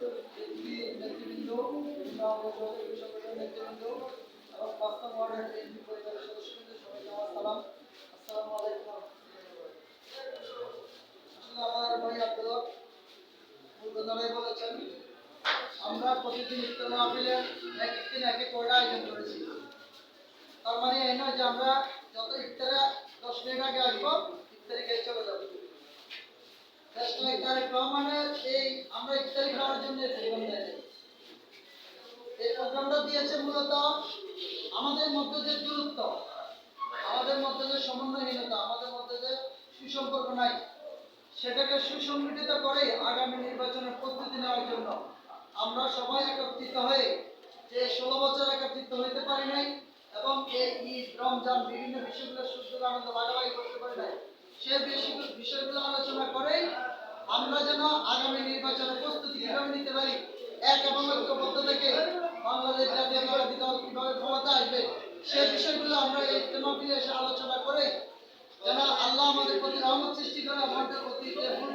নেতৃবৃন্দ, বিভিন্ন সংগঠনের নেতৃবৃন্দ এবং ৫ নং ওয়ার্ডের এমপি পরিবারের সদস্যবৃন্দ, সবাইকে আমার সালাম। আসসালামু আলাইকুম। আসলে আমার ভাই আব্দুল্লাহ মূলধারায় বলেছেন, আমরা প্রতিদিন ইফতার মাহফিলের এক এক দিন এক এক করে আয়োজন করেছি। তার মানে এই নয় যে আমরা যত ইফতারে 10 মিনিট আগে আসবো, ইফতারি খেয়ে চলে যাবো। মানে এই আমরা ইফতারি খাওয়ার জন্য এই প্রোগ্রামটা দিয়েছে মূলত আমাদের মধ্যে যে দূরত্ব, আমাদের মধ্যে যে সমন্বয়হীনতা, আমাদের মধ্যে যে সুসম্পর্ক নাই, সেটাকে সুসংগঠিত করে আগামী নির্বাচনের প্রস্তুতি নেওয়ার জন্য আমরা সবাই একত্রিত হয়ে যে 16 বছর একত্রিত হইতে পারি নাই এবং এই ঈদ রমজান বিভিন্ন বিষয়গুলো সুস্থ আনন্দ ভাগাভাগি করতে পারি নাই, সে বিষয়গুলো আলোচনা করে আমরা যেন আগামী নির্বাচনের প্রস্তুতি কিভাবে নিতে পারি, এক এবং ঐক্যবদ্ধ থেকে বাংলাদেশ জাতীয়তাবাদী দল কিভাবে ক্ষমতা আসবে, সে বিষয়গুলো আমরা এই ইজতেমাতে এসে আলোচনা করে